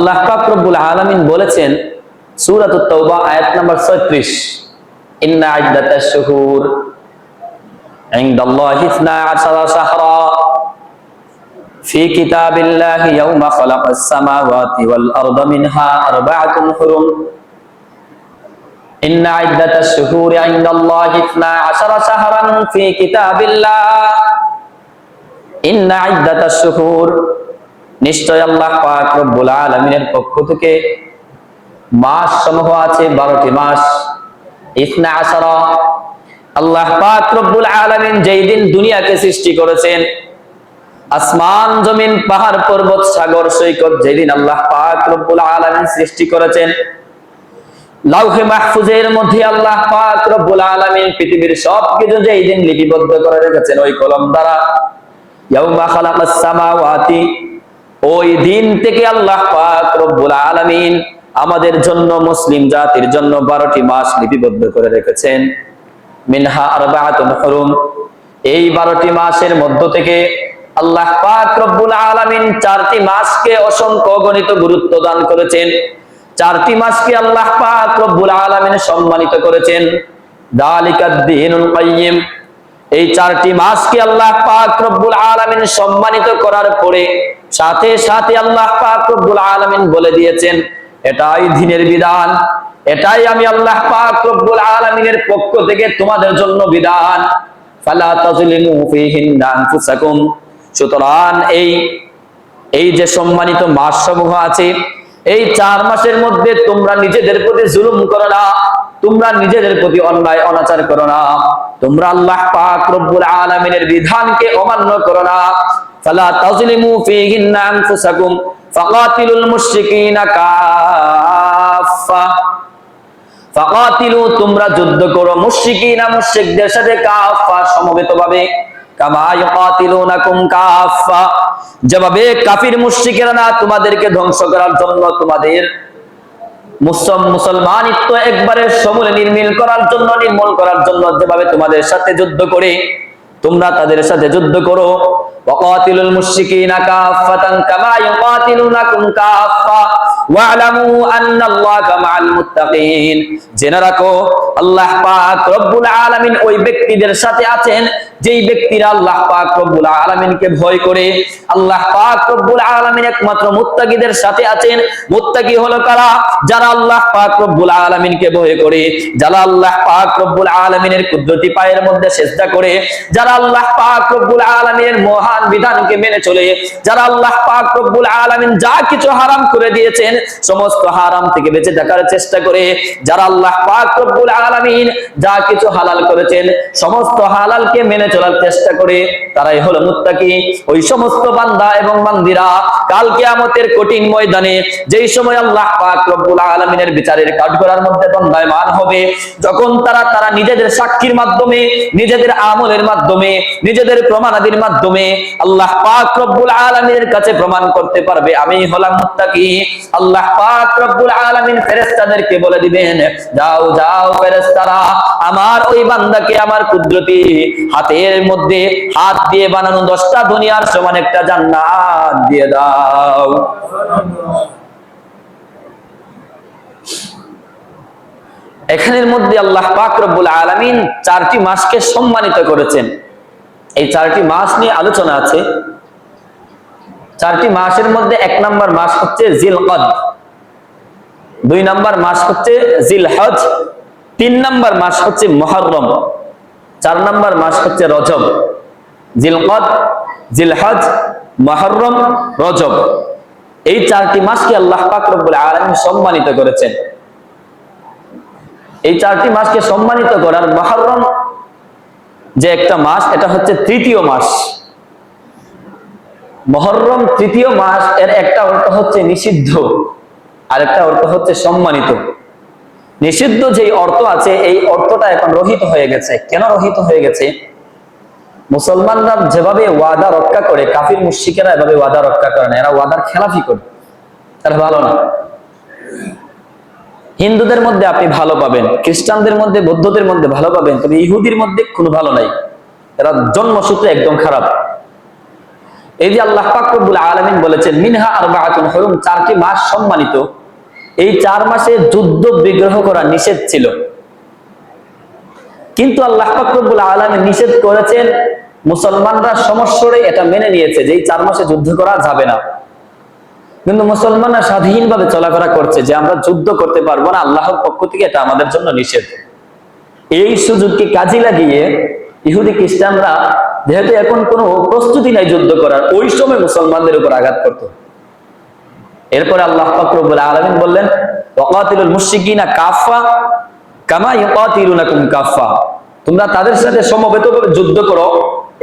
আল্লাহ পাক রব্বুল আলামিন বলেছেন সূরাতুত তাওবা আয়াত নাম্বার 36, ইন্না ইদ্দাতাশ শুহুর ইনদাল্লাহি 12 শাহরা ফি কিতাবিল্লাহি ইয়াওমা খালাকাস সামাওয়াতি ওয়াল আরদা মিনহা আরবাআতুন হুরুম ইন্না ইদ্দাতাশ শুহুরি ইনদাল্লাহি 12 শাহরান ফি কিতাবিল্লাহ ইন্না ইদ্দাতাশ শুহুর, নিশ্চয় আল্লাহ পাক রব্বুল আলামিনের পক্ষ থেকে মাস সমূহ আছে 12টি মাস। 12, আল্লাহ পাক রব্বুল আলামিন যেই দিন দুনিয়াকে সৃষ্টি করেছেন, আসমান জমিন পাহাড় পর্বত সাগর সৈকত যেদিন আল্লাহ পাক রব্বুল আলামিন সৃষ্টি করেছেন, লাউহে মাহফুজের মধ্যে আল্লাহ পাক রব্বুল আলামিন পৃথিবীর সবকিছু যেই দিন লিপিবদ্ধ করে রেখেছেন ওই কলম দ্বারা, ইয়াউমা খালাকাস সামাওয়াতি, ওই দিন থেকে আল্লাহ পাক রব্বুল আলামিন আমাদের জন্য মুসলিম জাতির জন্য 12টি মাস লিপিবদ্ধ করে রেখেছেন। মিনহা আরবাআতুন হুরুম, এই 12টি মাসের মধ্য থেকে আল্লাহ পাক রব্বুল আলামিন 4টি মাসকে অসংখ্য গণিত গুরুত্ব দান করেছেন। 4টি মাসকে আল্লাহ পাক রব্বুল আলামিন সম্মানিত করেছেন। যালিকাদ দীনুল কাইয়্যিম, এই 4টি মাসকে আল্লাহ পাক রব্বুল আলামিন সম্মানিত করার পরে সাথে সাথে আল্লাহ পাক রব্বুল আলামিন বলে দিয়েছেন এটাই দ্বীনের বিধান, এটাই আমি আল্লাহ পাক রব্বুল আলামিনের পক্ষ থেকে তোমাদের জন্য বিধান। ফালা তাযলিমু ফীহিন্না আনফুসাকুম, সুতরাং এই যে সম্মানিত মাসসমূহ আছে এই 4 মাসের মধ্যে তোমরা নিজেদের প্রতি জুলুম করো না, তোমরা নিজেদের প্রতি অন্যায় অনাচার করো না, তোমরা আল্লাহ পাক রব্বুল আলামিনের বিধানকে অমান্য করো না। ফালা তাযলিমু ফীহিন্না আনফুসাকুম ফাকাতিলুল মুশরিকিনা কাফা, ফাকাতিলু, তোমরা যুদ্ধ করো, মুশরিকিনা, মুশরিকদের সাথে, কাফা, সমবেতভাবে, কামা ইউকাতিলুনাকুম কাফা, যেভাবে কাফির মুশরিকেরা তোমাদেরকে ধ্বংস করার জন্য, তোমাদের মুসলমানিত্ব একবারে সমূলে নির্মূল করার জন্য যেভাবে তোমাদের সাথে যুদ্ধ করে তোমরা তাদের সাথে যুদ্ধ করো। ওয়াকাতিলুল মুশরিকিনা কাফাতান কামা ইউকাতিলুনাকুম কাফা ওয়া'লামু আন্নাল্লাহা মা'আল মুত্তাকিন, জেনে রাখো আল্লাহ পাক রব্বুল আলামিন ওই ব্যক্তিদের সাথে আছেন যেই ব্যক্তিরা আল্লাহ পাক রব্বুল আলামিনকে ভয় করে। আল্লাহ পাক রব্বুল আলামিন একমাত্র মুত্তাকিদের সাথে আছেন। মুত্তাকি হলো কারা? যারা আল্লাহ পাক রব্বুল আলামিনকে ভয় করে, যারা আল্লাহ পাক রব্বুল আলামিনের কুদরতি পায়ের মধ্যে সিজদা করে, যারা আল্লাহ পাক রব্বুল আলামিনের মহান বিধানকে মেনে চলে, যারা আল্লাহ পাক রব্বুল আলামিন যা কিছু হারাম করে দিয়েছেন সমস্ত হারাম থেকে বেঁচে থাকার চেষ্টা করে, যারা আল্লাহ পাক রব্বুল আলামিন যা কিছু হালাল করেছেন সমস্ত হালালকে মেনে চলার চেষ্টা করে, তারাই হলো মুত্তাকি। ওই সমস্ত বান্দা এবং বান্দিরা কাল কিয়ামতের কঠিন ময়দানে যেই সময় আল্লাহ পাক রব্বুল আলামিনের বিচারের কাঠগড়ার মধ্যে দণ্ডায়মান হবে, যখন তারা নিজেদের সাক্ষীর মাধ্যমে, নিজেদের আমলের মাধ্যমে, নিজেদের প্রমাণাদির মাধ্যমে আল্লাহ পাক রব্বুল আলামিনের কাছে প্রমাণ করতে পারবে আমি হলাম মুত্তাকি। আল্লাহ পাক রব্বুল আলামিন ফেরেশতাদেরকে বলে দিবেন, যাও যাও ফেরেশতারা, আমার ওই বান্দাকে আমার কুদরতি হাতের মধ্যে হাত দিয়ে বানানো 10টা দুনিয়ার সমান একটা জান্নাত দিয়ে দাও। এখানের মধ্যে আল্লাহ পাক রব্বুল আলামিন 4টি মাসকে সম্মানিত করেছেন। এই 4টি মাস নিয়ে আলোচনা আছে। 4টি মাসের মধ্যে 1 নম্বর মাস হচ্ছে জিলকদ, 2 নম্বর মাস হচ্ছে জিলহজ, 3 নম্বর মাস হচ্ছে মুহররম, 4 নম্বর মাস হচ্ছে রজব। জিলকদ, জিলহজ, মুহররম, রজব, এই 4টি মাসকে আল্লাহ পাক রব্বুল আলামিন সম্মানিত করেছেন। এই 4টি মাসকে সম্মানিত করার, মুহররম যে একটা মাস, এটা হচ্ছে 3য় মাস। মুহররম 3য় মাস, এর একটা অর্থ হচ্ছে নিষিদ্ধ, আর একটা অর্থ হচ্ছে সম্মানিত। নিষিদ্ধ যেই অর্থ আছে এই অর্থটা এখন রহিত হয়ে গেছে। কেন রহিত হয়ে গেছে? মুসলমানরা যেভাবে ওয়াদা রক্ষা করে, কাফির মুশরিকেরা এভাবে ওয়াদা রক্ষা করে না, এরা ওয়াদার খেলাফি করে, তারা ভালো না। হিন্দুদের মধ্যে আপনি ভালো পাবেন, খ্রিস্টানদের মধ্যে, বৌদ্ধদের মধ্যে ভালো পাবেন, তবে ইহুদির মধ্যে কোনো ভালো নাই, এরা জন্মসূত্রে একদম খারাপ। এই যে আল্লাহ পাক রব্বুল আলামিন বলেছেন মিনহা আরবাআতুন হুরুম, 4টি মাস সম্মানিত, এই 4 মাসে যুদ্ধ বিগ্রহ করা নিষেধ ছিল, কিন্তু আল্লাহ পাক রব্বুল আলামিন নিষেধ করেছেন, মুসলমানরা সমস্বরে এটা মেনে নিয়েছে যে এই 4 মাসে যুদ্ধ করা যাবে না। কিন্তু মুসলমানরা স্বাধীনভাবে চলাফেরা করছে যে আমরা যুদ্ধ করতে পারবো না, আল্লাহর পক্ষ থেকে এটা আমাদের জন্য নিষেধ। এই সুযোগকে কাজে লাগিয়ে ইহুদি খ্রিস্টানরা, যেহেতু এখন কোনো প্রস্তুতি নাই যুদ্ধ করার, ওই সময় মুসলমানদের উপর আঘাত করত। এরপরে আল্লাহ পাক রব্বুল আলামিন বললেন ওয়াকাতিলুল মুশরিকিনা কাফা কামা ইউকাতিলুনাকুম কাফা, তোমরা তাদের সাথে সমবেতভাবে যুদ্ধ করো।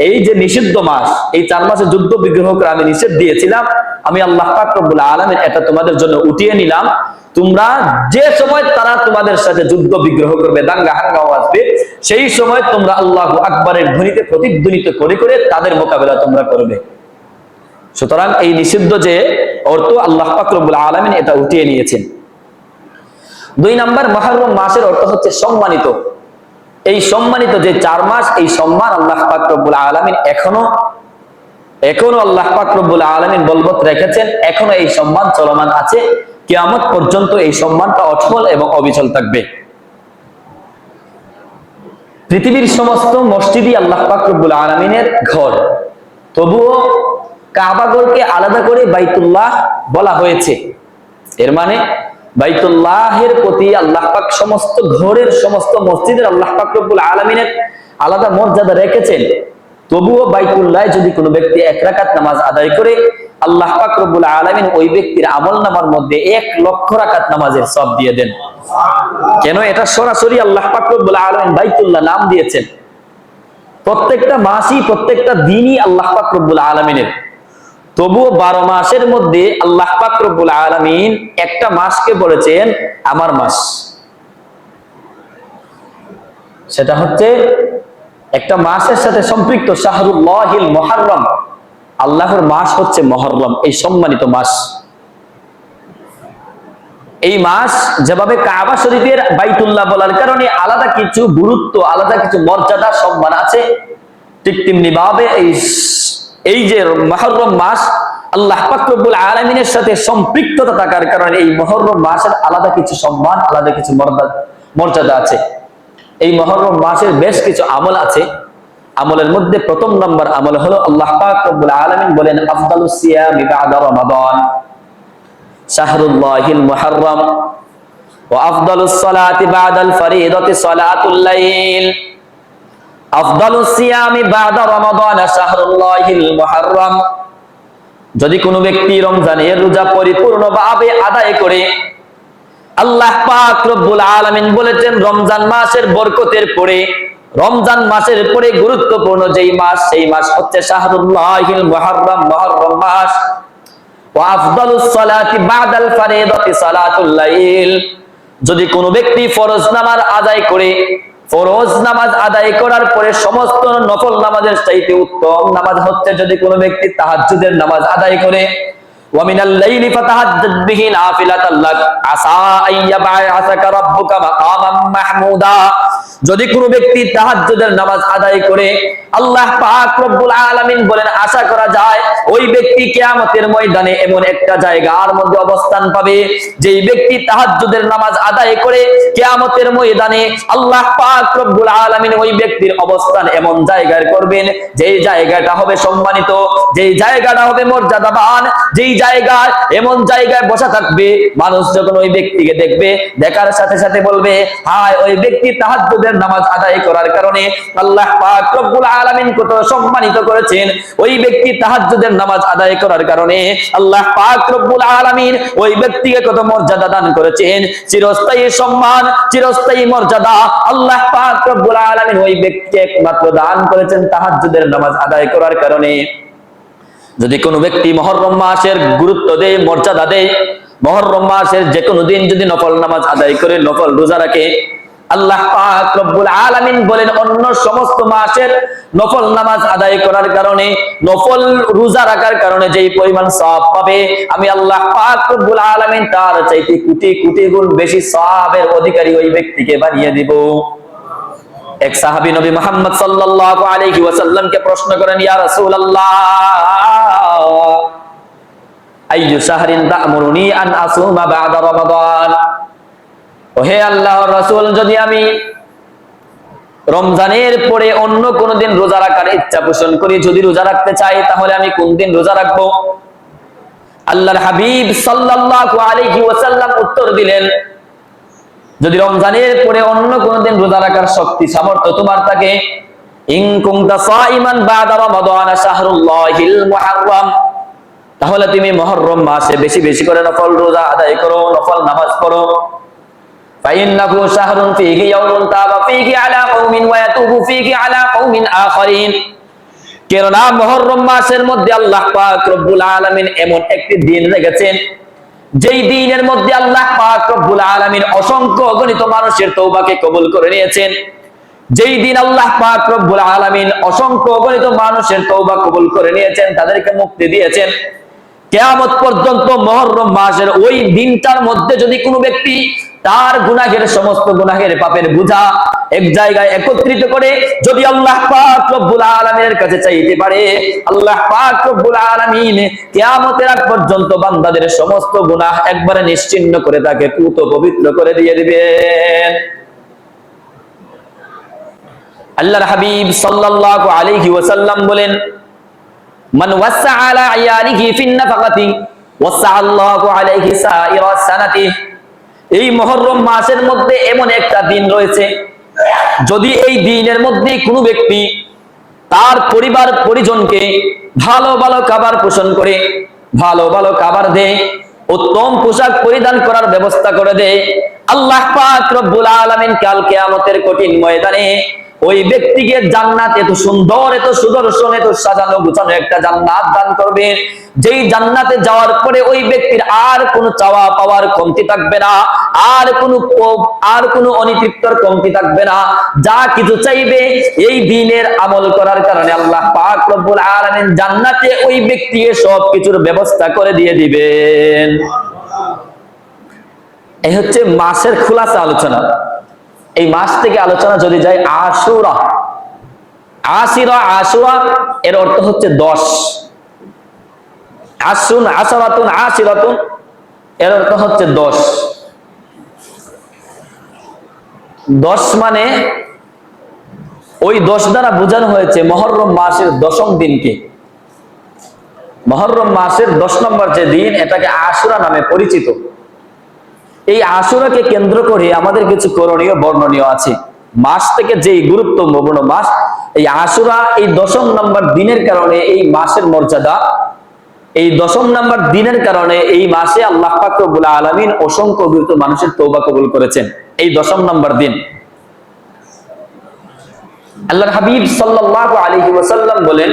এই যে নিষিদ্ধ মাস, এই 4 মাসে যুদ্ধ বিগ্রহ করে আমি নিষেধ দিয়েছিলাম, আমি আল্লাহ পাক রব্বুল আলামিন এটা তোমাদের জন্য উঠিয়ে নিলাম। তোমরা যে সময় তারা তোমাদের সাথে যুদ্ধ বিগ্রহ করবে, দাঙ্গা হাঙ্গামা আসবে, সেই সময় তোমরা আল্লাহু আকবারের ধ্বনিতে প্রতিধ্বনিত করে করে তাদের মোকাবেলা তোমরা করবে। সুতরাং এই নিষিদ্ধ যে অর্থ, আল্লাহ পাক রব্বুল আলামিন এটা উঠিয়ে নিয়েছেন। 2 নাম্বার, মুহররম মাসের অর্থ হচ্ছে সম্মানিত। এই সম্মানিত যে 4 মাস, এই সম্মান আল্লাহ পাক রব্বুল আলামিন এখনো আল্লাহ পাক রব্বুল আলামিন বলবৎ রেখেছেন, এখনো এই সম্মান চলমান আছে, কিয়ামত পর্যন্ত এই সম্মানটা অটল এবং অবিচল থাকবে। পৃথিবীর সমস্ত মসজিদই আল্লাহ পাক রব্বুল আলামিনের ঘর, তবুও কাবা ঘরকে আলাদা করে বাইতুল্লাহ বলা হয়েছে। এর মানে বাইতুল্লাহের প্রতি আল্লাহ পাক সমস্ত ঘরের, সমস্ত মসজিদের আল্লাহ পাক রব্বুল আলামিনের আলাদা মর্যাদা রেখেছেন। তবুও বাইতুল্লাহে যদি কোনো ব্যক্তি 1 রাকাত নামাজ আদায় করে, আল্লাহ পাক রব্বুল আলামিন ওই ব্যক্তির আমলনামার মধ্যে 1 লক্ষ রাকাত নামাজের সওয়াব দিয়ে দেন। কেন? এটা সরাসরি আল্লাহ পাক রব্বুল আলামিন বাইতুল্লাহ নাম দিয়েছেন। প্রত্যেকটা মাসই, প্রত্যেকটা দিনই আল্লাহ পাক রব্বুল আলামিনের। তবুও 12 মাসের মধ্যে আল্লাহ পাক রব্বুল আলামিন একটা মাসকে বলেছেন আমার মাস। সেটা হচ্ছে একটা মাসের সাথে সম্পৃক্ত, শাহরুল্লাহিল মুহররম, আল্লাহর মাস হচ্ছে মুহররম, এই সম্মানিত মাস। এই মাস যেভাবে কাবা শরীফের বাইতুল্লাহ বলার কারণে আলাদা কিছু গুরুত্ব, আলাদা কিছু মর্যাদা, সম্মান আছে, ঠিক তেমনি ভাবে এই যে মুহররম মাস আল্লাহ পাক রব্বুল আলামিনের সাথে সম্পৃক্ততা থাকার কারণে এই মুহররম মাসের আলাদা কিছু সম্মান, আলাদা কিছু মর্যাদা আছে। এই মুহররম মাসের বেশ কিছু আমল আছে। আমলের মধ্যে 1 নম্বর আমল হলো, আল্লাহ পাক রব্বুল আলামিন বলেন আফদালুস সিয়ামি বা'দা রমাদান শাহরুল্লাহিল মুহররম ওয়া আফদালুস সালাতি বা'দাল ফরিদাতি সালাতুল লাইল। আফদালুস সিয়ামি বা'দা রমাদান শাহরুল্লাহিল মুহররম, যদি কোনো ব্যক্তি রমজানের রোজা পরিপূর্ণভাবে আদায় করে, আল্লাহ পাক রব্বুল আলামিন বলেছেন রমজান মাসের বরকতের পরে, রমজান মাসের পরে গুরুত্বপূর্ণ যেই মাস, সেই মাস হচ্ছে শাহরুল্লাহিল মুহররম, মুহররম মাস। ওয়া আফদালুস সালাতি বা'দাল ফরিদাতি সালাতুল লাইল, যদি কোনো ব্যক্তি ফরজ নামাজ আদায় করে, ফরজ নামাজ আদায় করার পরে সমস্ত নফল নামাজের চাইতে উত্তম নামাজ হচ্ছে যদি কোনো ব্যক্তি তাহাজ্জুদের নামাজ আদায় করে। ওয়া মিনাল লাইলি ফাতাহাজ্জাদ বিহি নাফিলাতাল লাক আসা আইয়াবআসাকা রাব্বুকা মাকামান মাহমুদা, যদি কোনো ব্যক্তি তাহাজ্জুদের নামাজ আদায় করে, আল্লাহ পাক রব্বুল আলামিন বলেন আশা করা যায় ওই ব্যক্তি কিয়ামতের ময়দানে এমন একটা জায়গার মধ্যে অবস্থান পাবে, যেই ব্যক্তি তাহাজ্জুদের নামাজ আদায় করে কিয়ামতের ময়দানে আল্লাহ পাক রব্বুল আলামিন ওই ব্যক্তির অবস্থান এমন জায়গায় করবেন, যেই জায়গাটা হবে সম্মানিত, যেই জায়গাটা হবে মর্যাদাবান, যেই জায়গায় এমন জায়গায় বসা থাকবে, মানুষ যখন ওই ব্যক্তিকে দেখবে, দেখার সাথে সাথে বলবে হায় ওই ব্যক্তি তাহাজ্জুদের নামাজ আদায় করার কারণে আল্লাহ পাক রব্বুল আলামিন কত সম্মানিত করেছেন, ওই ব্যক্তি তাহাজ্জুদের নামাজ আদায় করার কারণে আল্লাহ পাক রব্বুল আলামিন ওই ব্যক্তিকে কত মর্যাদা দান করেছেন, চিরস্থায়ী সম্মান, চিরস্থায়ী মর্যাদা আল্লাহ পাক রব্বুল আলামিন ওই ব্যক্তিকে একমাত্র দান করেছেন তাহাজ্জুদের নামাজ আদায় করার কারণে। যদি কোনো ব্যক্তি মুহররম মাসের গুরুত্ব দেয়, মর্যাদা দেয়, মুহররম মাসের যে কোনো দিন যদি নফল নামাজ আদায় করে, নফল রোজা রাখে, আল্লাহ পাক রব্বুল আলামিন বলেন অন্য সমস্ত মাসের নফল নামাজ আদায় করার কারণে, নফল রোজা রাখার কারণে যেই পরিমাণ সওয়াব পাবে, আমি আল্লাহ পাক রব্বুল আলামিন তার চাইতে কোটি কোটি গুণ বেশি সওয়াবের অধিকারী ওই ব্যক্তিকে বানিয়ে দিব। এক সাহাবী নবী মুহাম্মদ সাল্লাল্লাহু আলাইহি ওয়াসাল্লামকে প্রশ্ন করেন, ইয়া রাসূলুল্লাহ আইয়ু শাহরিন তা'মুরুনি আন আসুমা বা'দা রমাদান। ওহে আল্লাহর রাসূল, যদি আমি রমজানের পরে অন্য কোন দিন রোজা রাখার ইচ্ছা পোষণ করি, যদি রোজা রাখতে চাই, তাহলে আমি কোন দিন রোজা রাখবো? আল্লাহর হাবিব সাল্লাল্লাহু আলাইহি ওয়াসাল্লাম উত্তর দিলেন, যদি রমজানের পরে অন্য কোন দিন রোজা রাখার শক্তি সামর্থ্য তোমার থাকে, ইন কুনতা সাইমান বা'দা রমাদান শাহরুল্লাহিল মুহাররম, তাহলে তুমি মুহররম মাসে বেশি বেশি করে নফল রোজা আদায় করো, নফল নামাজ পড়ো। ফাইন্নাহু শাহরুন ফীহি ইয়াওমুন তাবা ফীহি আলা কওমিন ওয়া ইয়াতুবু ফীহি আলা কওমিন আখারিন। কেননা মুহররম মাসের মধ্যে আল্লাহ পাক রব্বুল আলামিন এমন একটি দিন রেখেছেন, যেই দিনের মধ্যে আল্লাহ পাক রব্বুল আলামিন অসংখ্য অগণিত মানুষের তওবাকে কবুল করে নিয়েছেন। যেই দিন আল্লাহ পাক রব্বুল আলামিন অসংখ্য অগণিত মানুষের তওবা কবুল করে নিয়েছেন, তাদেরকে মুক্তি দিয়েছেন। কিয়ামত পর্যন্ত মুহররম মাসের ওই দিনটার মধ্যে যদি কোনো ব্যক্তি তার গুনাহের সমস্ত গুনাহের পাপের বোঝা এক জায়গায় একত্রিত করে যদি আল্লাহ পাক রব্বুল আলামিনের কাছে চাইতে পারে, আল্লাহ পাক রব্বুল আলামিন কিয়ামতের আগ পর্যন্ত বান্দাদের সমস্ত গুনাহ একবারে নিশ্চিহ্ন করে তাকে পুত পবিত্র করে দিয়ে দিবেন। আল্লাহর হাবিব সাল্লাল্লাহু আলাইহি ওয়াসাল্লাম বলেন, মান ওয়াসা আলা আয়ালিহি ফিন নাফাকাতি ওয়াসা আল্লাহু আলাইহি সাইরা সানাতি। এই মুহররম মাসের মধ্যে এমন একটা দিন রয়েছে, যদি এই দিনের মধ্যে কোনো ব্যক্তি তার পরিবার পরিজনকে ভালো ভালো খাবার পোষণ করে, ভালো ভালো খাবার দেয়, উত্তম পোশাক পরিধান করার ব্যবস্থা করে দেয়, আল্লাহ পাক রব্বুল আলামিন কাল কিয়ামতের কঠিন ময়দানে ওই ব্যক্তিকে জান্নাত এত সুন্দর, এত সুদর্শন, এত সাজানো গুছানো একটা জান্নাত দান করবে, যেই জান্নাতে যাওয়ার পরে ওই ব্যক্তির আর কোনো চাওয়া পাওয়ার কমতি থাকবে না, আর কোনো অনিতৃপ্তর কমতি থাকবে না। যা কিছু চাইবে এই দিনের আমল করার কারণে আল্লাহ পাক রব্বুল আলামিন জান্নাতে ওই ব্যক্তিকে সব কিছুর ব্যবস্থা করে দিয়ে দিবেন। এই হচ্ছে মাসের খোলাসা আলোচনা। এই মাস থেকে আলোচনা যদি যায় আশুরা, আশুরা এর অর্থ হচ্ছে 10। আশুন আশরাতুন আশিরাতুন এর অর্থ হচ্ছে 10। 10 মানে ওই 10 দ্বারা বোঝানো হয়েছে মুহররম মাসের 10ম দিনকে। মুহররম মাসের 10 নম্বর যে দিন, এটাকে আশুরা নামে পরিচিত। এই আশুরাকে কেন্দ্র করে আমাদের কিছু করণীয় বর্ণনীয় আছে। মাস থেকে যেই গুরুত্বপূর্ণ মাস এই আশুরা, এই 10ম নম্বর দিনের কারণে এই মাসের মর্যাদা, এই 10ম নম্বর দিনের কারণে এই মাসে আল্লাহ পাক রব্বুল আলামিন অসংখ্য অগণিত মানুষের তওবা কবুল করেছেন। এই 10ম নম্বর দিন আল্লাহর হাবিব সাল্লাল্লাহু আলাইহি ওয়াসাল্লাম বলেন,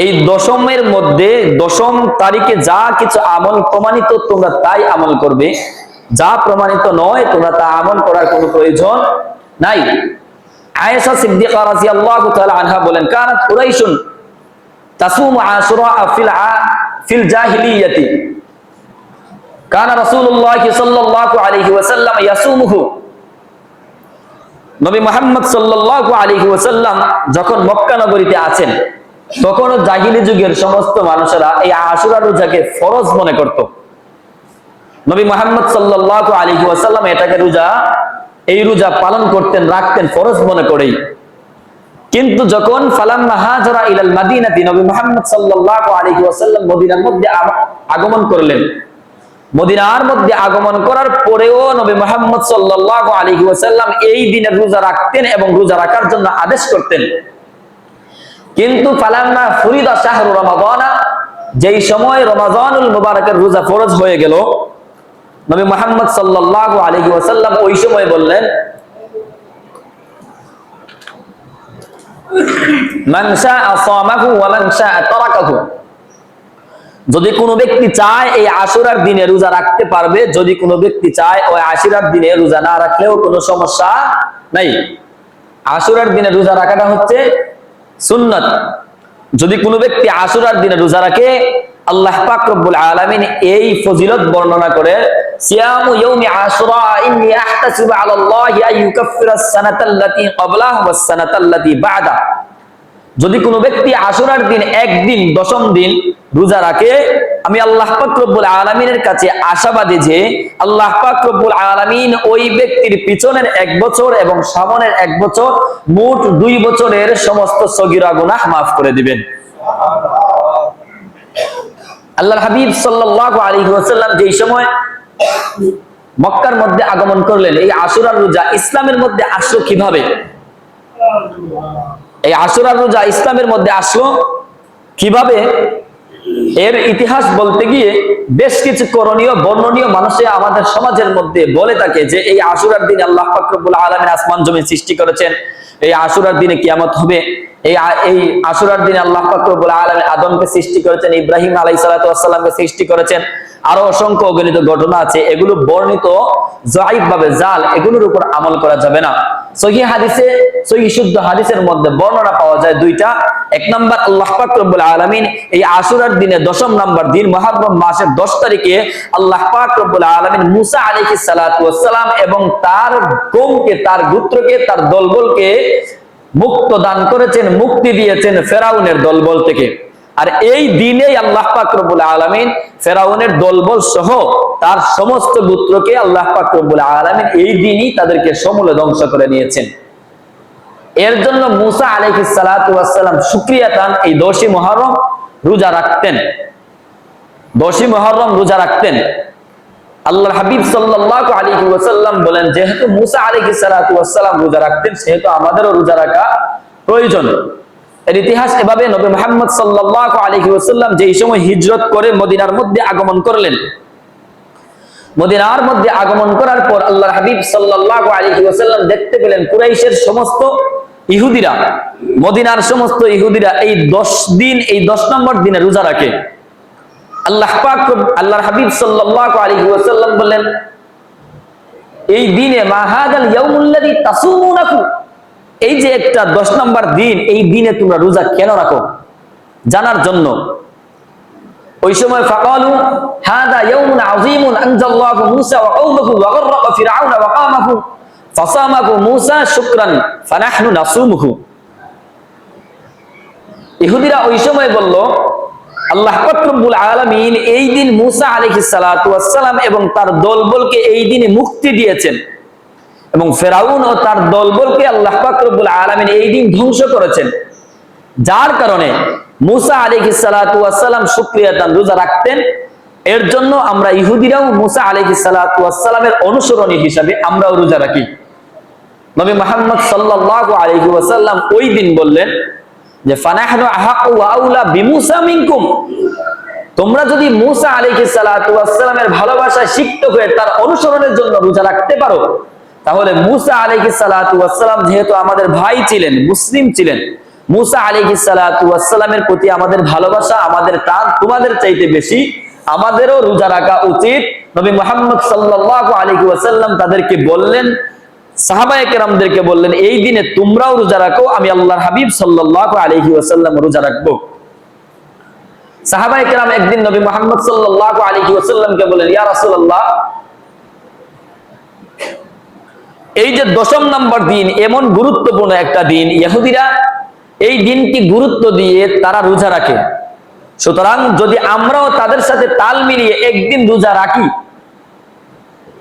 এই 10মের মধ্যে 10ম তারিখে যা কিছু আমল প্রমাণিত তোমরা তাই আমল করবে, যা প্রমাণিত নয় তোমরা তা আমল করার কোনো প্রয়োজন নাই। আয়েশা সিদ্দিকা রাদিয়াল্লাহু তাআলা আনহা বলেন, কানাত কুরাইশুন তাসুমু আশুরা ফিল জাহিলিয়াতি, কানা রাসূলুল্লাহ সাল্লাল্লাহু আলাইহি ওয়াসাল্লাম ইয়াসুমুহু। নবী মুহাম্মদ সাল্লাল্লাহু আলাইহি ওয়াসাল্লাম যখন মক্কা নগরীতে আছেন, তখন জাহিলি যুগের সমস্ত মানুষেরা এই আশুরা রোজাকে ফরজ মনে করত। নবী মুহাম্মদ সাল্লাল্লাহু আলাইহি ওয়াসাল্লাম এটাকে এই রোজা পালন করতেন, রাখতেন ফরজ মনে করেই। কিন্তু যখন ফালাম্মা হাজারা ইলাল মাদিনাতি, নবী মুহাম্মদ সাল্লাল্লাহু আলাইহি ওয়াসাল্লাম মদিনার মধ্যে আগমন করলেন, মদিনার মধ্যে আগমন করার পরেও নবী মুহাম্মদ সাল্লাল্লাহু আলাইহি ওয়াসাল্লাম এই দিনের রোজা রাখতেন এবং রোজা রাখার জন্য আদেশ করতেন। কিন্তু ফালাম্মা ফুরিদা শাহরু রমাদান, যেই সময় রমাদানুল মুবারকের রোজা ফরজ হয়ে গেল, নবী মুহাম্মদ সাল্লাল্লাহু আলাইহি ওয়াসাল্লাম ওই সময় বললেন, মান শাআ সামাহু ওয়া মান শাআ তারাকাহু। যদি কোনো ব্যক্তি চায় এই আশুরার দিনে রোজা রাখতে পারবে, যদি কোনো ব্যক্তি চায় ওই আশুরার দিনে রোজা না রাখলেও কোনো সমস্যা নাই। আশুরার দিনে রোজা রাখাটা হচ্ছে সুন্নাত। যদি কোনো ব্যক্তি আশুরার দিনে রোজা রাখে, আল্লাহ পাক রব্বুল আলামিন এই ফজিলত বর্ণনা করে, সিয়ামু ইয়াউমি আশুরা ইন্নী আহতাসিবু আলাল্লাহি আন ইউকাফফিরাস সানাতাল্লাতী ক্বাবলাহু ওয়াস সানাতাল্লাতী বা'দা। যদি কোনো ব্যক্তি আশুরার দিন একদিন দশম দিন রোজা রাখে, আমি আল্লাহ পাক রব্বুল আলামিনের কাছে আশাবাদী যে আল্লাহ পাক রব্বুল আলামিন ওই ব্যক্তির পিছনের 1 বছর এবং সামনের 1 বছর মোট 2 বছরের সমস্ত সগীরা গুনাহ মাফ করে দিবেন। আল্লাহর হাবিব সাল্লাল্লাহু আলাইহি ওয়াসাল্লাম যেই সময় মক্কার মধ্যে আগমন করলেন, এই আশুরার রোজা ইসলামের মধ্যে আসলো কিভাবে? এই আশুরার রোজা ইসলামের মধ্যে আসলো কিভাবে? এর ইতিহাস বলতে গিয়ে বেশ কিছু করণীয় বর্ণনীয় মানুষে আমাদের সমাজের মধ্যে বলে থাকে যে এই আশুরার দিনে আল্লাহ পাক রব্বুল আলামিন আসমান জমিন সৃষ্টি করেছেন, এই আশুরার দিনে কিয়ামত হবে, এই আশুরার দিনে আল্লাহ পাক রব্বুল আলামিন আদমকে সৃষ্টি করেছেন, ইব্রাহিম আলাইহিস সালাতু ওয়াস সালামকে সৃষ্টি করেছেন, আরো অসংখ্য অগণিত ঘটনা আছে। এগুলো বর্ণিত যায়িফ ভাবে জাল, এগুলোর উপর আমল করা যাবে না। সহিহ হাদিসে, সহিহ শুদ্ধ হাদিসের মধ্যে বর্ণনা পাওয়া যায় দুইটা। এক নাম্বার, আল্লাহ পাক রব্বুল আলামিন এই আশুরার দিনে 10ম নাম্বার দিন মুহররম মাসের 10 তারিখে আল্লাহ পাক রব্বুল আলামিন মুসা আলাইহিস সালাতু ওয়াস সালাম এবং তার কওমকে, তার গোত্রকে, তার দলবলকে মুক্ত দান করেছেন, মুক্তি দিয়েছেন ফেরাউনের দলবল থেকে। আর এই দিনেই আল্লাহ পাক রব্বুল আলামিন ফেরাউনের দলবল সহ তার সমস্ত গোত্রকে আল্লাহ পাক রব্বুল আলামিন এই দিনই তাদেরকে সমূলে ধ্বংস করে নিয়েছেন। এর জন্য মুসা আলাইহিস সালাতু ওয়াস সালাম শুকরিয়াতান এই 10ই মুহররম রোজা রাখতেন, 10ই মুহররম রোজা রাখতেন। আল্লাহর হাবিব সাল্লাল্লাহু আলাইহি ওয়াসাল্লাম বলেন, যেহেতু মুসা আলাইহিস সালাতু ওয়াস সালাম রোজা রাখতেন, সেহেতু আমাদেরও রোজা রাখা প্রয়োজন। এর ইতিহাস এভাবে, নবী মুহাম্মদ সাল্লাল্লাহু আলাইহি ওয়াসাল্লাম যেই সময় হিজরত করে মদিনার মধ্যে আগমন করলেন, মদিনার মধ্যে আগমন করার পর আল্লাহর হাবিব সাল্লাল্লাহু আলাইহি ওয়াসাল্লাম দেখতে পেলেন কুরাইশের সমস্ত ইহুদিরা, মদিনার সমস্ত ইহুদিরা এই 10 দিন, এই 10 নম্বর দিনে রোজা রাখে। আল্লাহর হাবিব সাল্লাল্লাহু আলাইহি ওয়াসাল্লাম বললেন, এই দিনে মা হাদাল ইয়াউমুল্লাযী তাসুমুনাহু, এই যে একটা 10 নম্বর দিন, এই দিনে তোমরা রোজা কেন রাখো জানার জন্য। ওই সময় ফাকালু হাদা ইয়াউমুন আযীমুন আনজাল্লাহু মূসা ওয়া কওমাহু ওয়া গররাকা ফিরআউনা ওয়া কামাহু ফাসামাহু মূসা শুকরান ফানাহনু নাসুমুহু। ইহুদিরা ওই সময় বলল, আল্লাহ পাক রব্বুল আলামিন এই দিন মূসা আলাইহিস সালাতু ওয়াস সালাম এবং তার দলবলকে এই দিনে মুক্তি দিয়েছেন এবং ফেরাউন ও তার দলবলকে আল্লাহ পাক রব্বুল আলামিন এই দিন ধ্বংস করেছেন, যার কারণে মূসা আলাইহিস সালাতু ওয়াস সালাম শুকরিয়াতান রোজা রাখতেন। এর জন্য আমরা ইহুদিরাও মূসা আলাইহিস সালাতু ওয়াস সালামের অনুসরণী হিসাবে আমরাও রোজা রাখি। নবী মুহাম্মদ সাল্লাল্লাহু আলাইহি ওয়াসাল্লাম ওই দিন বললেন যে ফানাহনু আহাqqu ওয়া আউলা বিমূসা মিনকুম, তোমরা যদি মূসা আলাইহিস সালাতু ওয়াস সালামের ভালোবাসায় সিক্ত হয়ে তার অনুসরণের জন্য রোজা রাখতে পারো, তাহলে মূসা আলাইহিস সালাতু ওয়াস সালাম যেহেতু আমাদের ভাই ছিলেন, মুসলিম ছিলেন, মূসা আলাইহিস সালাতু ওয়াস সালামের প্রতি আমাদের ভালোবাসা, আমাদের টান তোমাদের চাইতে বেশি, আমাদেরও রোজা রাখা উচিত। নবী মুহাম্মদ সাল্লাল্লাহু আলাইহি ওয়াসাল্লাম তাদেরকে বললেন, সাহাবায়ে কেরামদেরকে বললেন, এই দিনে তোমরাও রোজা রাখো, আমি আল্লাহর হাবিব সাল্লাল্লাহু আলাইহি ওয়াসাল্লাম রোজা রাখবো। সাহাবায়ে কেরাম একদিন নবী মুহাম্মদ সাল্লাল্লাহু আলাইহি ওয়াসাল্লামকে বলেন, ইয়া রাসূলুল্লাহ, এই যে 10ম নম্বর দিন এমন গুরুত্বপূর্ণ একটা দিন, ইহুদিরা এই দিনটি গুরুত্ব দিয়ে তারা রোজা রাখে, সুতরাং যদি আমরাও তাদের সাথে তাল মিলিয়ে একদিন রোজা রাখি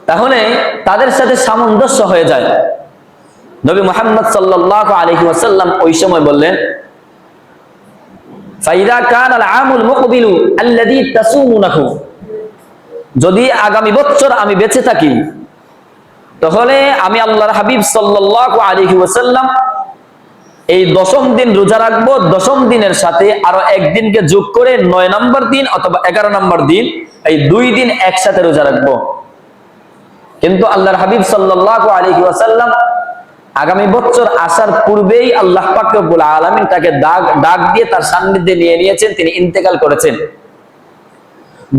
তাহলে তাদের সাথে সামঞ্জস্য হয়ে যায়। নবী মুহাম্মদ সাল্লাল্লাহু আলাইহি ওয়াসাল্লাম ওই সময় বললেন, ফাইদা কানাল আমুল মুকবিলু আল্লাযী তাসুমুনাহু, যদি আগামী বছর আমি বেঁচে থাকি তাহলে আমি আল্লাহর হাবিব সাল্লাল্লাহু আলাইহি ওয়াসাল্লাম এই 10ম দিন রোজা রাখবো, 10ম দিনের সাথে আরো একদিনকে যোগ করে 9 নম্বর দিন অথবা 11 নম্বর দিন, এই 2 দিন একসাথে রোজা রাখবো। কিন্তু আল্লাহর হাবিব সাল্লাল্লাহু আলাইহি ওয়াসাল্লাম আগামী বছর আসার পূর্বেই আল্লাহ পাক রব্বুল আলামিন তাকে ডাক দিয়ে তার সান্নিধ্যে নিয়ে নিয়েছেন, তিনি ইন্তেকাল করেছেন।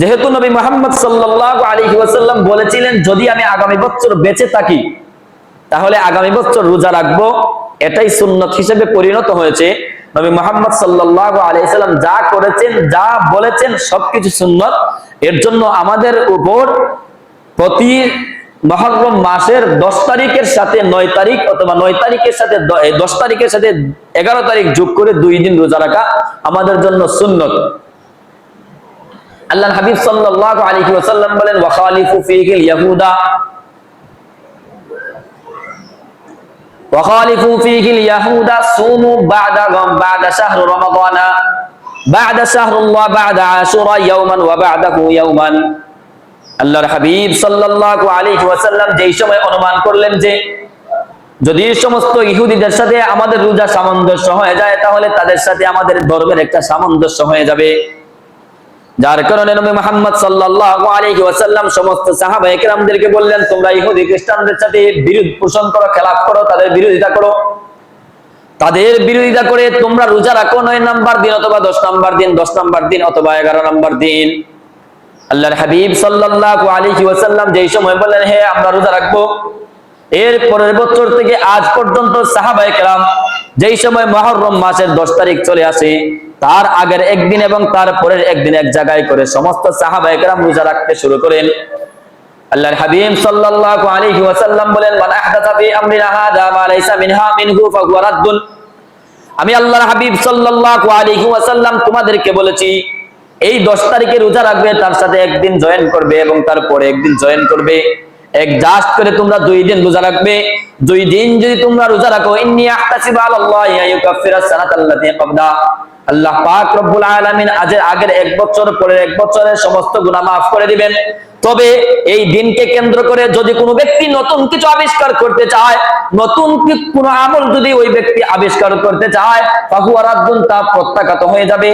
যেহেতু নবী মুহাম্মদ সাল্লাল্লাহু আলাইহি ওয়াসাল্লাম বলেছিলেন, যদি আমি আগামী বছর বেঁচে থাকি তাহলে আগামী বছর রোজা রাখবো, এটাই সুন্নাত হিসেবে পরিণত হয়েছে। নবী মুহাম্মদ সাল্লাল্লাহু আলাইহি সাল্লাম যা করেছেন, যা বলেছেন সবকিছু সুন্নাত। এর জন্য আমাদের উপর প্রতি মুহররম মাসের 10 তারিখের সাথে 9 তারিখ অথবা 9 তারিখের সাথে 10 তারিখের সাথে 11 তারিখ যোগ করে 2 দিন রোজা রাখা আমাদের জন্য সুন্নত। আল্লাহর হাবিব সাল্লাল্লাহু আলাইহি ওয়াসাল্লাম বলেন ওয়া খালিফু ফীহিল ইয়াহুদা ওয়া খালিফু ফীহিল ইয়াহুদা সুমু বা'দা শাহর রমাদানা বা'দা শাহরুল্লাহ বা'দা আশুরা ইয়াওমান ওয়া বা'দাহু ইয়াওমান। আল্লাহর হাবিব সাল্লাল্লাহু আলাইহি ওয়াসাল্লাম যেই সময় অনুমান করলেন যে যদি সমস্ত ইহুদিদের সাথে আমাদের রোজা সামঞ্জস্য হয়ে যায় তাহলে তাদের সাথে আমাদের ধর্মের একটা সামঞ্জস্য হয়ে যাবে, যার কারণে নবী মুহাম্মদ সাল্লাল্লাহু আলাইহি ওয়াসাল্লাম সমস্ত সাহাবায়ে কেরামদেরকে বললেন তোমরা ইহুদি খ্রিস্টানদের সাথে বিরোধ পোষণ করো, খেলাফ করো, তাদের বিরোধিতা করো, তাদের বিরোধিতা করে তোমরা রোজা রাখো 9 নাম্বার দিন অথবা 10 নাম্বার দিন, 10 নাম্বার দিন অথবা 11 নাম্বার দিন। আল্লাহর হাবিব সাল্লাল্লাহু আলাইহি ওয়াসাল্লাম যেই সময় বললেন হে আমরা রোজা রাখবো, এর পরের বছর থেকে আজ পর্যন্ত সাহাবায়ে কেরাম যেই সময় মুহররম মাসের 10 তারিখ চলে আসে তার আগের একদিন এবং তার পরের একদিন এক জায়গায় করে সমস্ত সাহাবায়ে কেরাম রোজা রাখতে শুরু করেন। আল্লাহর হাবিব সাল্লাল্লাহু আলাইহি ওয়াসাল্লাম বলেন মান আহদাসা ফি আমরিনা হাযা মা লাইসা মিনহু ফাহুয়া রাদ্দুন। আমি আল্লাহর হাবিব সাল্লাল্লাহু আলাইহি ওয়াসাল্লাম তোমাদেরকে বলেছি এই 10 তারিখে রোজা রাখবে, তার সাথে একদিন জয়েন করবে এবং তারপরে একদিন জয়েন করবে, একজাস্ট করে তোমরা 2 দিন রোজা রাখবে। 2 দিন যদি তোমরা রোজা রাখো ইন্নী আহতাসিবু আলাল্লাহি আইয়ুকাফিরাস সানাতাল্লাতী ক্বাবলা, আল্লাহ পাক রব্বুল আলামিন আগের 1 বছর পরের 1 বছরের সমস্ত গুনাহ মাফ করে দিবেন। তবে এই দিনকে কেন্দ্র করে যদি কোনো ব্যক্তি নতুন কিছু আবিষ্কার করতে চায়, নতুন কোনো আমল যদি ওই ব্যক্তি আবিষ্কার করতে চায় ফাহুয়া রাদ্দুন, তা প্রত্যাখ্যাত হয়ে যাবে।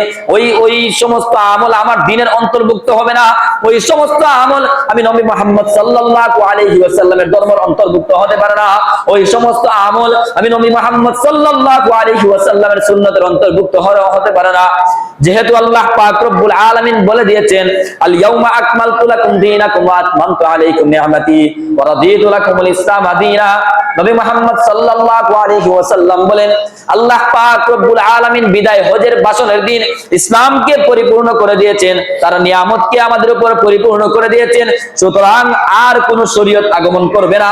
ওই সমস্ত আমল আমার দ্বীনের অন্তর্ভুক্ত হবে না, ওই সমস্ত আমল আমি নবী মুহাম্মদ সাল্লাল্লাহু আলাইহি ওয়াসাল্লামের ধর্মের অন্তর্ভুক্ত হতে পারে না, ওই সমস্ত আমল আমি নবী মুহাম্মদ সাল্লাল্লাহু আলাইহি ওয়াসাল্লামের সুন্নতের অন্তর্ভুক্ত হতে পারে না। যেহেতু আল্লাহ পাক রব্বুল আলামিন বলে দিয়েছেন আল ইয়াউমা আকমালতু লাকুম দীনাকুম ওয়া আতমামতু আলাইকুম নি'মাতি ওয়া রাদিতু লাকুমুল ইসলাম দীনা। নবী মুহাম্মদ সাল্লাল্লাহু আলাইহি ওয়াসাল্লাম বলেন আল্লাহ পাক রব্বুল আলামিন বিদায় হজের ভাষণের দিন ইসলামকে পরিপূর্ণ করে দিয়েছেন, তার নিয়ামতকে আমাদের উপর পরিপূর্ণ করে দিয়েছেন। সুতরাং আর কোন শরীয়ত আগমন করবে না,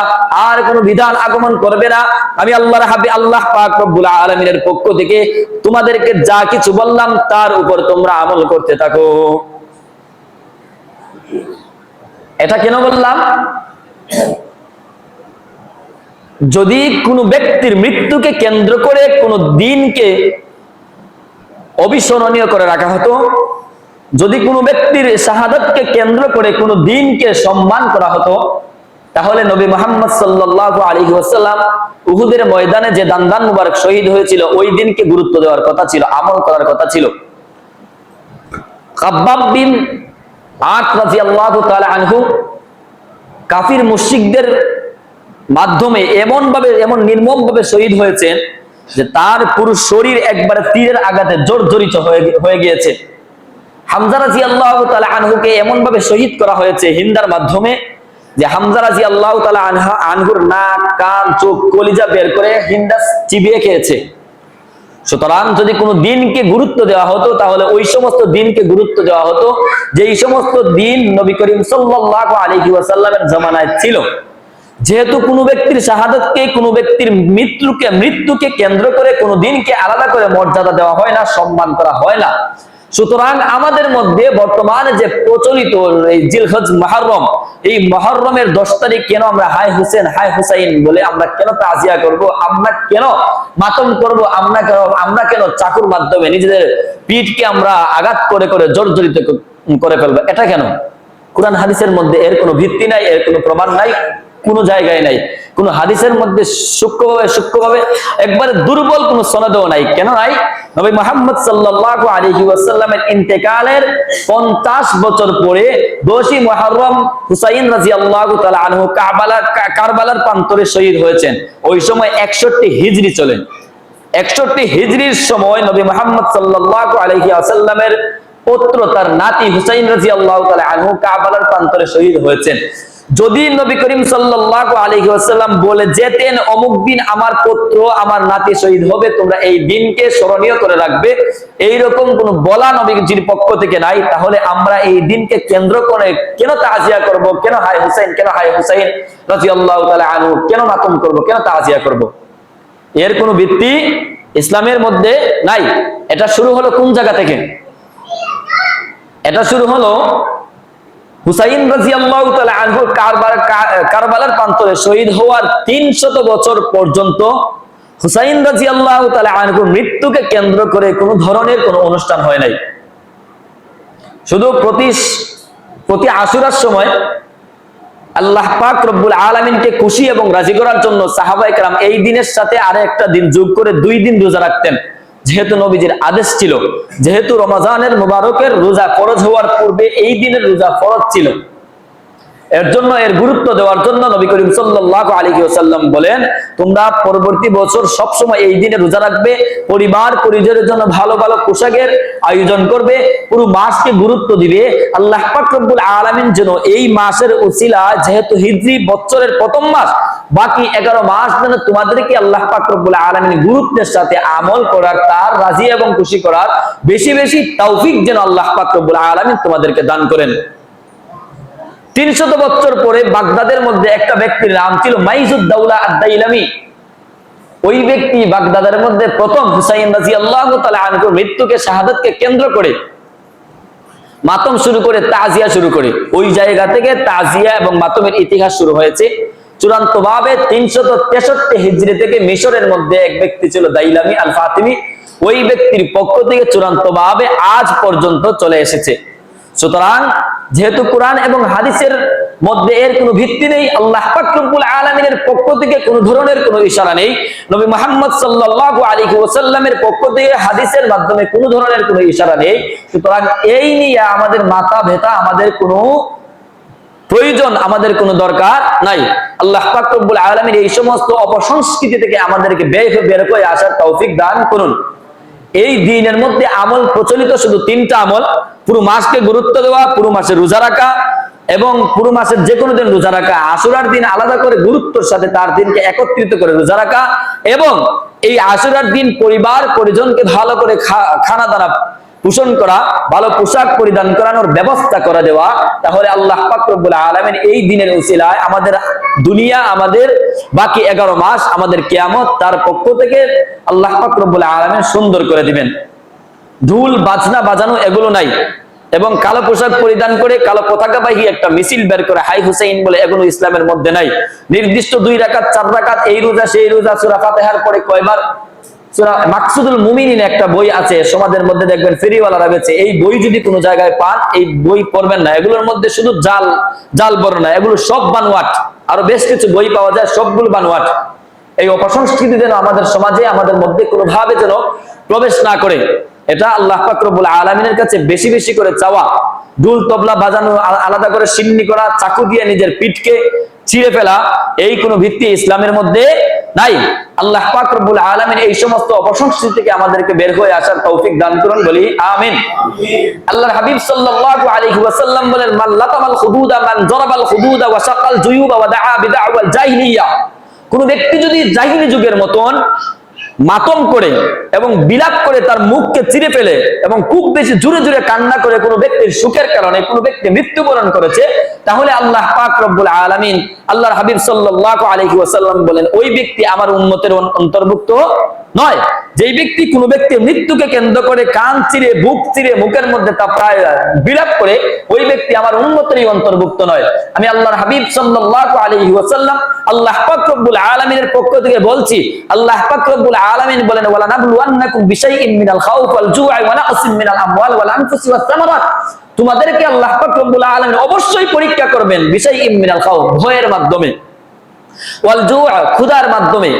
আর কোন বিধান আগমন করবে না। আমি আল্লাহর হাবিব আল্লাহ পাক রব্বুল আলামিনের পক্ষ থেকে তোমাদেরকে যা কিছু বললাম তার উপর তোমরা আমল করতে থাকো। এটা কেন বললাম? যদি কোনো ব্যক্তির মৃত্যুকে কেন্দ্র করে কোনো দিনকে অবিস্মরণীয় করে রাখা হতো, যদি কোনো ব্যক্তির শাহাদাতকে কেন্দ্র করে কোনো দিনকে সম্মান করা হতো, তাহলে নবী মুহাম্মদ সাল্লাল্লাহু আলাইহি ওয়াসাল্লাম উহুদের ময়দানে যে দান্দান মুবারক শহীদ হয়েছিল ওই দিনকে গুরুত্ব দেওয়ার কথা ছিল, আমল করার কথা ছিল। খাব্বাব বিন আত রাদিয়াল্লাহু তাআলা আনহু কাফির মুশরিকদের মাধ্যমে এমন নির্মমভাবে শহীদ হয়েছেন যে তার পুরো শরীর একবারে তীরের আঘাতে জর্জরিত হয়ে গিয়েছে। হামজা রাদিয়াল্লাহু তাআলা আনহুকে এমন ভাবে শহীদ করা হয়েছে হিন্দার মাধ্যমে যে হামজা রাদিয়াল্লাহু তাআলা আনহুর নাক, কান, চোখ, কলিজা বের করে হিন্দা চিবিয়ে খেয়েছে। সুতরাং যদি কোনো দিনকে গুরুত্ব দেওয়া হতো তাহলে ওই সমস্ত দিনকে গুরুত্ব দেওয়া হতো যেই সমস্ত দিন নবী করিম সাল্লাল্লাহু আলাইহি ওয়াসাল্লামের জামানায় ছিল। যেহেতু কোনো ব্যক্তির শাহাদাতকে, কোনো ব্যক্তির মৃত্যুকে কেন্দ্র করে কোনো দিনকে আলাদা করে মর্যাদা দেওয়া হয় না, সম্মান করা হয় না। সুতরাং আমাদের মধ্যে বর্তমানে যে প্রচলিত এই জিলহজ মুহররম, এই মুহররমের 10 তারিখ কেন আমরা হাই হোসেন হাই হুসাইন বলে আমরা কেন তাজিয়া করব, আমরা কেন মাতম করব, আমরা কেন চাকুর মাধ্যমে নিজেদের পিঠকে আমরা আঘাত করে করে জর্জরিত করে ফেলবো, এটা কেন? কুরআন হাদিসের মধ্যে এর কোনো ভিত্তি নাই, এর কোনো প্রমাণ নাই, কোন জায়গায় নাই। কোন হাদিসের মধ্যে সূক্ষ্মভাবে একবারে দুর্বল কোন সনদও নাই। কেন নাই? নবী মুহাম্মদ সাল্লাল্লাহু আলাইহি ওয়াসাল্লামের ইন্তেকালের 50 বছর পরে 10ই মুহররম হুসাইন রাদিয়াল্লাহু তাআলা আনহু কারবালার প্রান্তরে শহীদ হয়েছেন। ওই সময় 61 হিজরি চলে। 61 হিজরির সময় নবী মুহাম্মদ সাল্লাল্লাহু আলাইহি ওয়াসাল্লামের পুত্র তার নাতি হুসাইন রাদিয়াল্লাহু তাআলা আনহু কারবালার প্রান্তরে শহীদ হয়েছেন। যদি নবী করিম সাল্লাল্লাহু আলাইহি ওয়াসাল্লাম বলে যেতেন অমুক দিন আমার পুত্র আমার নাতি শহীদ হবে, তোমরা এই দিনকে স্মরণীয় করে রাখবে, এইরকম কোন বলা নবীজির পক্ষ থেকে নাই, তাহলে আমরা এই দিনকে কেন্দ্র করে কেন তাজিয়া করব, কেন হায় হুসাইন, কেন হায় হুসাইন রাদিয়াল্লাহু তাআলা আনহু কেন মাতম করব, কেন তাজিয়া করব? এর কোনো ভিত্তি ইসলামের মধ্যে নাই। এটা শুরু হলো কোন জায়গা থেকে? এটা শুরু হলো হুসাইন রাদিয়াল্লাহু তাআলা আনহু কারবালার প্রান্তরে শহীদ হওয়ার 300 বছর পর্যন্ত হুসাইন রাদিয়াল্লাহু তাআলা আনহুর মৃত্যুকে কেন্দ্র করে কোনো ধরনের কোনো অনুষ্ঠান হয় নাই। শুধু প্রতি আশুরার সময় আল্লাহ পাক রব্বুল আলামিনকে খুশি এবং রাজি করার জন্য সাহাবায়ে কেরাম এই দিনের সাথে আরেকটা দিন যোগ করে 2 দিন রোজা রাখতেন, যেহেতু নবীজির আদেশ ছিল, যেহেতু রমজানের মুবারকের রোজা ফরজ হওয়ার পূর্বে এই দিনের রোজা ফরজ ছিল। এর জন্য এর গুরুত্ব দেওয়ার জন্য নবী করিম সাল্লাল্লাহু আলাইহি ওয়াসাল্লাম বলেন, তোমরা পরবর্তী বছর সব সময় এই দিনে রোজা রাখবে, পরিবার পরিজনের জন্য ভালো ভালো পোশাকের আয়োজন করবে, পুরো মাসকে গুরুত্ব দিবে। আল্লাহ পাক রব্বুল আলামিন যেন এই মাসের উসিলা, যেহেতু হিজরি বছরের প্রথম মাস, বাকি 11 মাস যেন তোমাদেরকে আল্লাহ পাক রব্বুল আলামিন গুরুত্বের সাথে আমল করার, তার রাজি এবং খুশি করার বেশি বেশি তৌফিক যেন আল্লাহ পাক রব্বুল আলামিন তোমাদেরকে দান করেন। 300 বছর পরে বাগদাদের মধ্যে একটা ব্যক্তির নাম ছিল মাইজুদ দাওলা আদ-দাইলামি। ওই ব্যক্তি বাগদাদের মধ্যে প্রথম হুসাইন রাদিয়াল্লাহু তাআলা আনহুর মৃত্যুকে, শাহাদাতকে কেন্দ্র করে মাতম শুরু করে, তাজিয়া শুরু করে। ওই জায়গা থেকে তাজিয়া এবং মাতমের ইতিহাস শুরু হয়েছে। চূড়ান্তভাবে 363 হিজরি থেকে মিশরের মধ্যে এক ব্যক্তি ছিল দাইলামি আল ফাতিমি, ওই ব্যক্তির পক্ষ থেকে চূড়ান্তভাবে আজ পর্যন্ত চলে এসেছে। সুতরাং যেহেতু কোরআন এবং হাদিসের মধ্যে এর কোনো ভিত্তি নেই, আল্লাহ পাক রব্বুল আলামিনের পক্ষ থেকে কোনো ধরনের কোনো ইশারা নেই, নবী মুহাম্মদ সাল্লাল্লাহু আলাইহি ওয়াসাল্লামের পক্ষ থেকে হাদিসের মাধ্যমে কোনো ধরনের কোনো ইশারা নেই, সুতরাং এই নিয়ে আমাদের মাথা ব্যথা, আমাদের কোনো প্রয়োজন, আমাদের কোনো দরকার নাই। আল্লাহ পাক রব্বুল আলামিন এই সমস্ত অপসংস্কৃতি থেকে আমাদেরকে বের হয়ে আসার তৌফিক দান করুন। এই দিনের মধ্যে আমল প্রচলিত শুধু 3টা আমল: পুরো মাসকে গুরুত্ব দেওয়া, পুরো মাসে রোজা রাখা, এবং পুরো মাসের যে কোনো দিন রোজা রাখা, আশুরার দিন আলাদা করে গুরুত্বের সাথে তার দিনকে একত্রিত করে রোজা রাখা, এবং এই আশুরার দিন পরিবার পরিজনকে ভালো করে খানা দানা পোষণ করা, ভালো পোশাক পরিধান করানোর ব্যবস্থা করে দেওয়া। তাহলে আল্লাহ পাক রব্বুল আলামিন এই দিনের উসিলায় আমাদের দুনিয়া, আমাদের বাকি 11 মাস, আমাদের কিয়ামত তার পক্ষ থেকে আল্লাহ পাক রব্বুল আলামিন সুন্দর করে দিবেন। ঢোল বাজনা বাজানো এগুলো নাই, এবং কালো পোশাক পরিধান করে কালো পতাকা বাহি একটা মিছিল বের করে হাই হুসাইন বলে এগুলো ইসলামের মধ্যে নাই। নির্দিষ্ট 2 রাকাত 4 রাকাত, এই রোজা সেই রোজা, সূরা ফাতিহার পরে কয়বার, সূরা মাকসুদুল মুমিনিন একটা বই আছে সমাজের মধ্যে, দেখবেন ফেরিওয়ালারা বেচে, এই বই যদি কোনো জায়গায় পান এই বই পড়বেন না। এগুলোর মধ্যে শুধু জাল বর্ণনা, এগুলো সব বানোয়াট। আরো বেশ কিছু বই পাওয়া যায়, সবগুলো বানোয়াট। এই অপসংস্কৃতি যেন আমাদের সমাজে, আমাদের মধ্যে কোনোভাবে যেন প্রবেশ না করে, এটা আল্লাহ পাক রব্বুল আলামিনের কাছে বেশি বেশি করে চাওয়া। ঢোল তবলা বাজানো, আলাদা করে সিন্নি করা, চাকু দিয়ে নিজের পিঠকে ছিঁড়ে ফেলা, এই কোনো ভিত্তি ইসলামের মধ্যে নাই। আল্লাহ পাক রব্বুল আলামিন এই সমস্ত অপসংস্কৃতি থেকে আমাদেরকে বের হয়ে আসার তৌফিক দান করুন, বলি আমিন। আল্লাহর হাবিব সাল্লাল্লাহু আলাইহি ওয়াসাল্লাম বলেন, মান লাতামাল খুদুদা মান জারাবাল খুদুদা ওয়া শাকাল জুয়ুবা ওয়া দাআ বিদাওয়াল জাহিলিয়া। কোন ব্যক্তি যদি জাহিলি যুগের মতন মাতম করে এবং বিলাপ করে তার মুখকে চিরে ফেলে এবং খুব বেশি জোরে জোরে কান্না করে কোনো ব্যক্তির সুখের কারণে কোনো ব্যক্তি মৃত্যুবরণ করেছে, তাহলে আল্লাহ পাক রব্বুল আলামিন, আল্লাহর হাবিব সাল্লাল্লাহু আলাইহি ওয়াসাল্লাম বলেন, ওই ব্যক্তি আমার উম্মতের অন্তর্ভুক্ত নয়। যেই ব্যক্তি কোনো ব্যক্তির মৃত্যুকে কেন্দ্র করে কান চিরে, বুক চিরে, মুখের মধ্যে তা প্রায় বিলাপ করে, ওই ব্যক্তি আমার উম্মতেরই অন্তর্ভুক্ত নয়। আমি আল্লাহর হাবিব সাল্লাল্লাহু আলাইহি ওয়াসাল্লাম আল্লাহ পাক রব্বুল আলামিনের পক্ষ থেকে বলছি, আল্লাহ পাক রব্বুল আলামিন বলেন, ওয়ালা নাবলুওয়ান্নাকুম বিশাইইন মিনাল খাউফ ওয়াল জু'i ওয়া নাকসিন মিনাল আমওয়াল ওয়াল আনফুসি ওয়াস সামারাত। তোমাদেরকে আল্লাহ পাক রব্বুল আলামিন অবশ্যই পরীক্ষা করবেন, বিশাইইন মিনাল খাউফ, ভয়ের মাধ্যমে, ওয়াল জু'i, ক্ষুধার মাধ্যমে,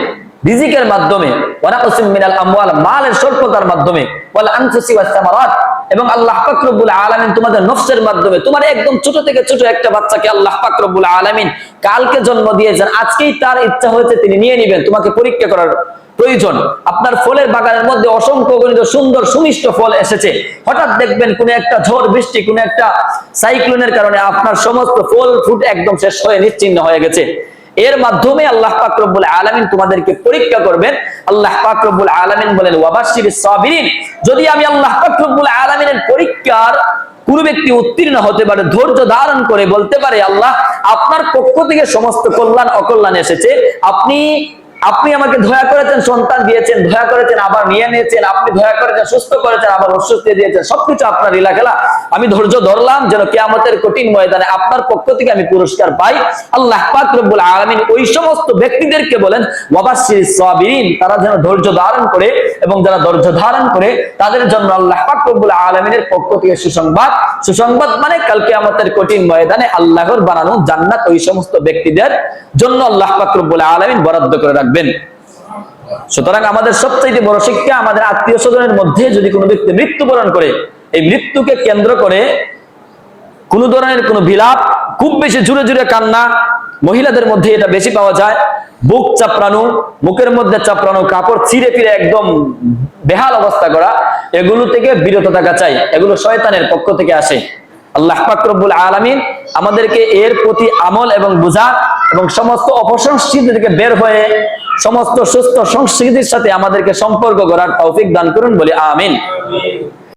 রিজিকের মাধ্যমে, ওয়া নাকসিন মিনাল আমওয়াল, মালের স্বল্পতার মাধ্যমে, ওয়াল আনফুসি ওয়াস সামারাত, এবং আল্লাহ পাক রব্বুল আলামিন তোমাদের নফসের মাধ্যমে, তোমার একদম ছোট থেকে ছোট একটা বাচ্চাকে আল্লাহ পাক রব্বুল আলামিন কালকে জন্ম দিয়েছেন, আজকেই তার ইচ্ছা হয়েছে তিনি নিয়ে নেবেন, তোমাকে পরীক্ষা করার প্রয়োজন। আপনার ফলের বাগানের মধ্যে অসংখ্য গণিত সুন্দর সুমিষ্ট ফল এসেছে, হঠাৎ দেখবেন কোন একটা ঝড় বৃষ্টি, কোন একটা সাইক্লোনের কারণে আপনার সমস্ত ফল ফ্রুট একদম শেষ হয়ে নিশ্চিহ্ন হয়ে গেছে। এর মাধ্যমে আল্লাহ পাক রব্বুল আলামিন তোমাদেরকে পরীক্ষা করবেন। আল্লাহ পাক রব্বুল আলামিন বলেন ওয়াবাশশিরিস সাবিরিন, যদি আমি আল্লাহ পাক রব্বুল আলামিনের পরীক্ষার কোন ব্যক্তি উত্তীর্ণ হতে পারে, ধৈর্য ধারণ করে বলতে পারে আল্লাহ আপনার পক্ষ থেকে সমস্ত কল্যাণ অকল্যাণ এসেছে, আপনি আমাকে দয়া করেছেন, সন্তান দিয়েছেন, দয়া করেছেন আবার নিয়ে নিয়েছেন, আপনি দয়া করেছেন সুস্থ করেছেন আবার অসুস্থ দিয়েছেন, সবকিছু আপনার লীলা খেলা, আমি ধৈর্য ধরলাম যেন কিয়ামতের কঠিন ময়দানে আপনার পক্ষ থেকে আমি পুরস্কার পাই। আল্লাহ পাক রব্বুল আলামিন ওই সমস্ত ব্যক্তিদেরকে বলেন ওয়াবাশশিরিস সাবিরিন, তারা যেন ধৈর্য ধারণ করে, এবং যারা ধৈর্য ধারণ করে তাদের জন্য আল্লাহ পাক রব্বুল আলামিনের পক্ষ থেকে সুসংবাদ মানে কাল কিয়ামতের কঠিন ময়দানে আল্লাহর বানানো জান্নাত ওই সমস্ত ব্যক্তিদের জন্য আল্লাহ পাক রব্বুল আলামিন বরাদ্দ করে রাখবেন। সুতরাং আমাদের সবচেয়ে বড় শিক্ষা, আমাদের আত্মীয় স্বজনের মধ্যে যদি কোনো ব্যক্তি মৃত্যুবরণ করে, এই মৃত্যুকে কেন্দ্র করে কোন ধরনের কোন বিলাপ, খুব বেশি জুড়ে জুড়ে কান্না, মহিলাদের মধ্যে এটা বেশি পাওয়া যায়, বুক চাপড়ানো, মুখের মধ্যে চাপড়ানো, কাপড় ছিঁড়ে ফিরে একদম বেহাল অবস্থা করা, এগুলো থেকে বিরত থাকা চাই, এগুলো শয়তানের পক্ষ থেকে আসে। আল্লাহ পাক রব্বুল আলামিন আমাদেরকে এর প্রতি আমল এবং বোঝা এবং সমস্ত অপসংস্কৃতি থেকে বের হয়ে সমস্ত সুস্থ সংস্কৃতির সাথে আমাদেরকে সম্পর্ক করার তৌফিক দান করুন বলে আমিন।